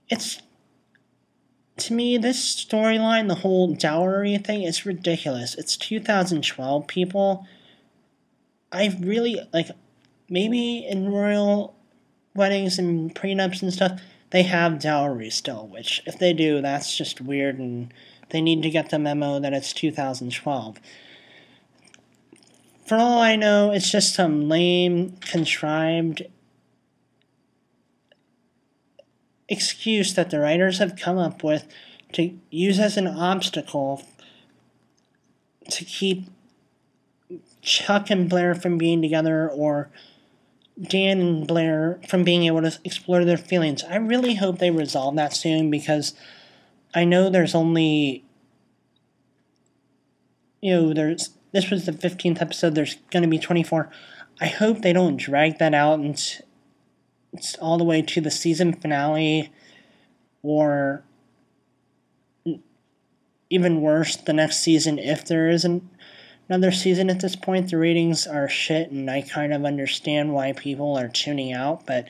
it's, to me, this storyline, the whole dowry thing, is ridiculous. It's 2012, people. I really, like, maybe in royal weddings and prenups and stuff, they have dowry still, which, if they do, that's just weird, and they need to get the memo that it's 2012. For all I know, it's just some lame, contrived excuse that the writers have come up with to use as an obstacle to keep Chuck and Blair from being together, or Dan and Blair from being able to explore their feelings. I really hope they resolve that soon, because I know there's only, this was the 15th episode, there's going to be 24. I hope they don't drag that out and it's all the way to the season finale, or even worse, the next season, if there isn't another season at this point. The ratings are shit, and I kind of understand why people are tuning out, but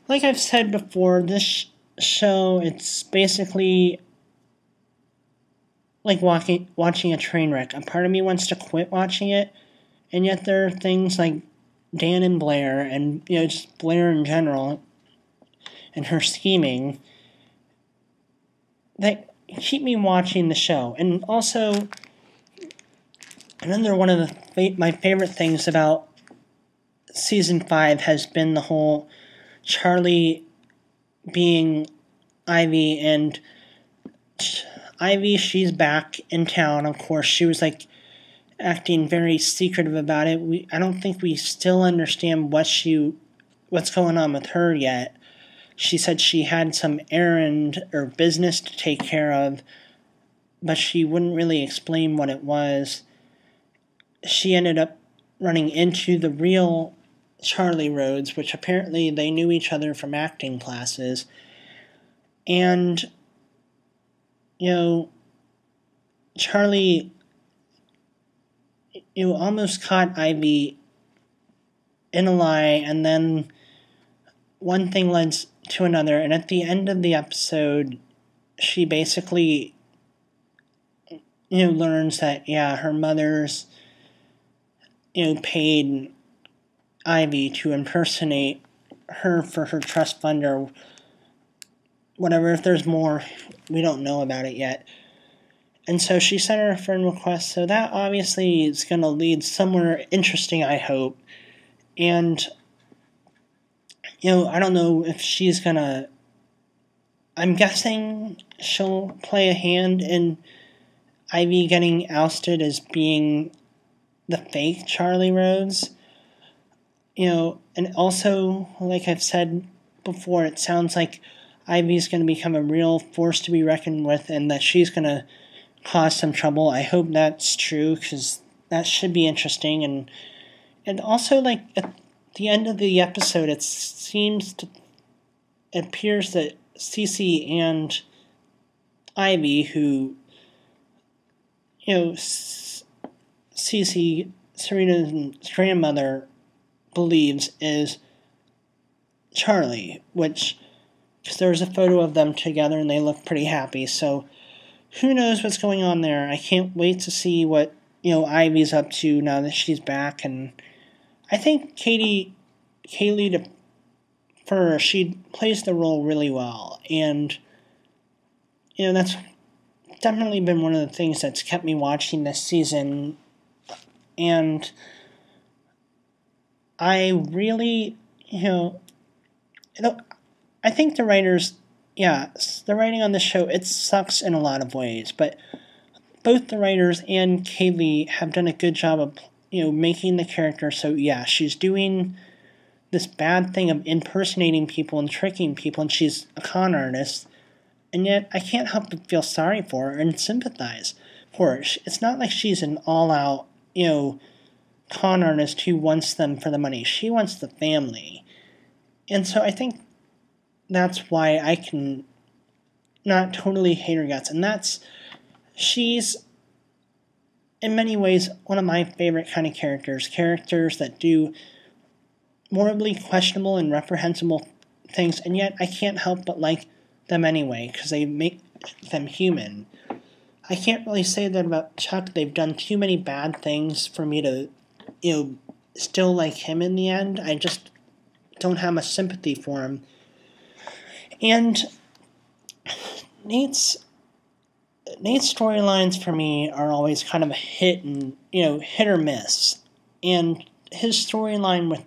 like I've said before, this show, it's basically like watching a train wreck. A part of me wants to quit watching it, and yet there are things like Dan and Blair, and just Blair in general, and her scheming, that keep me watching the show. And also, another one of my favorite things about season 5 has been the whole Charlie being Ivy, and Ivy, she's back in town. Of course, she was like acting very secretive about it. I don't think we still understand what's going on with her yet. She said she had some errand or business to take care of, but she wouldn't really explain what it was. She ended up running into the real Charlie Rhodes, which apparently they knew each other from acting classes. And, Charlie, almost caught Ivy in a lie, and then one thing led to another, and at the end of the episode, she basically, learns that, her mother's, paid Ivy to impersonate her for her trust fund or whatever. If there's more, we don't know about it yet. And so she sent her a friend request, so that obviously is going to lead somewhere interesting, I hope. And, I don't know if she's going to... I'm guessing she'll play a hand in Ivy getting ousted as being the fake Charlie Rhodes. And also, like I've said before, it sounds like Ivy's going to become a real force to be reckoned with, and that she's going to cause some trouble. I hope that's true, because that should be interesting. And also, like, at the end of the episode, it appears that Cece and Ivy, who, Cece, Serena's grandmother, believes is Charlie, which, because there's a photo of them together and they look pretty happy, so who knows what's going on there. I can't wait to see what, Ivy's up to now that she's back. And I think Kaylee DeFur, she plays the role really well, and, that's definitely been one of the things that's kept me watching this season. And I really, I think the writers, the writing on the show, it sucks in a lot of ways, but both the writers and Kaylee have done a good job of, making the character so, she's doing this bad thing of impersonating people and tricking people, and she's a con artist, and yet I can't help but feel sorry for her and sympathize for her. It's not like she's an all-out, con artist who wants them for the money. She wants the family. And so I think that's why I can not totally hate her guts. And she's, in many ways, one of my favorite kind of characters. Characters that do morally questionable and reprehensible things, and yet I can't help but like them anyway, because they make them human. I can't really say that about Chuck. They've done too many bad things for me to, still like him in the end. I just don't have much sympathy for him. And Nate's storylines for me are always kind of a hit or miss. And his storyline with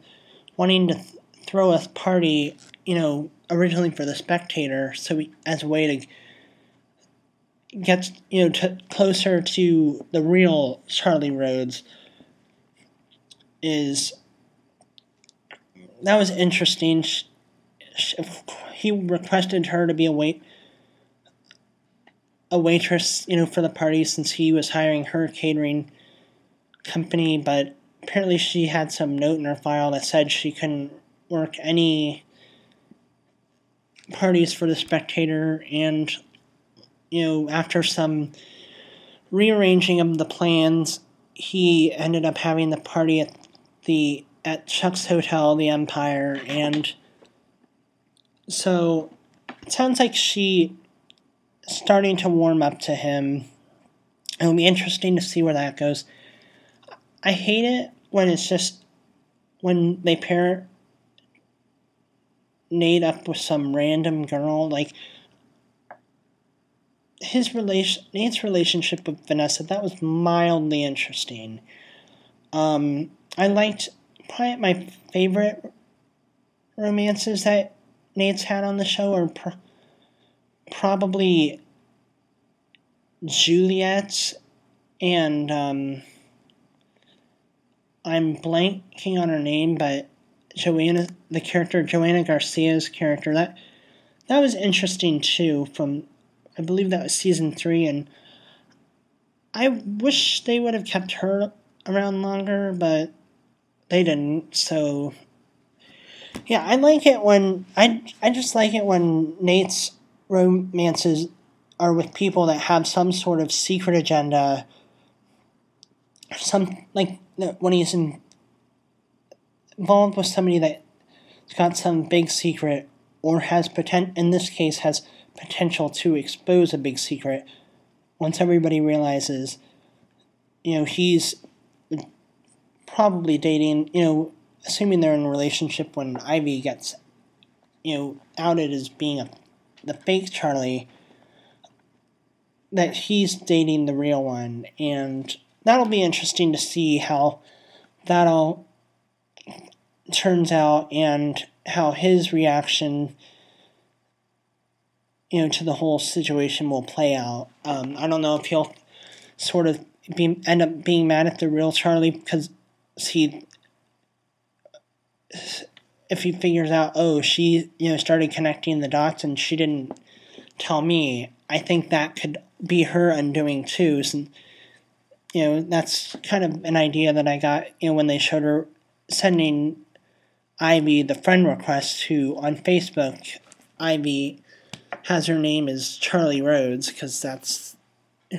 wanting to throw a party, originally for the Spectator, as a way to get closer to the real Charlie Rhodes, that was interesting. He requested her to be a waitress, for the party, since he was hiring her catering company, but apparently she had some note in her file that said she couldn't work any parties for the Spectator, and after some rearranging of the plans, he ended up having the party at Chuck's hotel, the Empire, and so it sounds like she starting to warm up to him. It'll be interesting to see where that goes. I hate it when it's just when they pair Nate up with some random girl, like Nate's relationship with Vanessa. That was mildly interesting. I liked probably my favorite romances that Nate's had on the show are probably Juliet's and I'm blanking on her name, but Joanna Garcia's character, that was interesting too. From I believe that was season 3, and I wish they would have kept her around longer, but they didn't. So yeah, I like it when I just like it when Nate's romances are with people that have some sort of secret agenda. When he's involved with somebody that's got some big secret, or in this case has potential to expose a big secret. Once everybody realizes, he's probably dating, assuming they're in a relationship when Ivy gets, outed as being the fake Charlie, that he's dating the real one. And that'll be interesting to see how that all turns out, and how his reaction, to the whole situation will play out. I don't know if he'll sort of end up being mad at the real Charlie because if he figures out, she started connecting the dots and she didn't tell me. I think that could be her undoing too. So, that's kind of an idea that I got when they showed her sending Ivy the friend request, who on Facebook, Ivy has her name as Charlie Rhodes because that's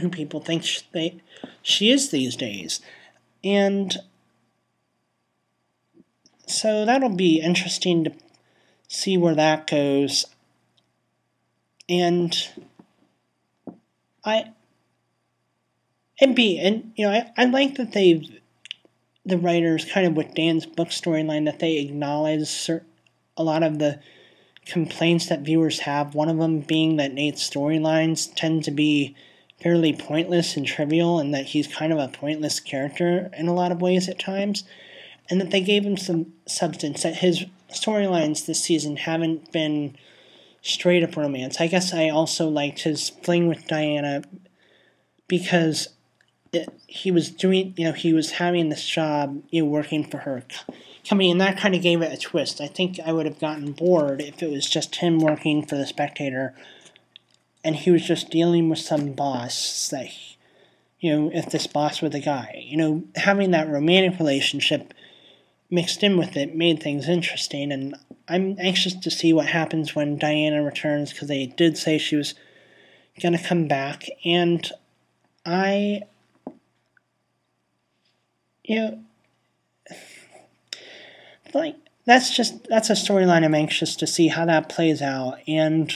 who people think she is these days. And so that'll be interesting to see where that goes. And I like that the writers, kind of with Dan's book storyline, that they acknowledge a lot of the complaints that viewers have. One of them being that Nate's storylines tend to be fairly pointless and trivial, and that he's kind of a pointless character in a lot of ways at times, and that they gave him some substance, that his storylines this season haven't been straight up romance. I guess I also liked his fling with Diana because he was having this job, working for her company, and that kind of gave it a twist. I think I would have gotten bored if it was just him working for the Spectator and he was just dealing with some boss that, if this boss were the guy. Having that romantic relationship mixed in with it made things interesting, and I'm anxious to see what happens when Diana returns, because they did say she was going to come back, and that's a storyline I'm anxious to see how that plays out. And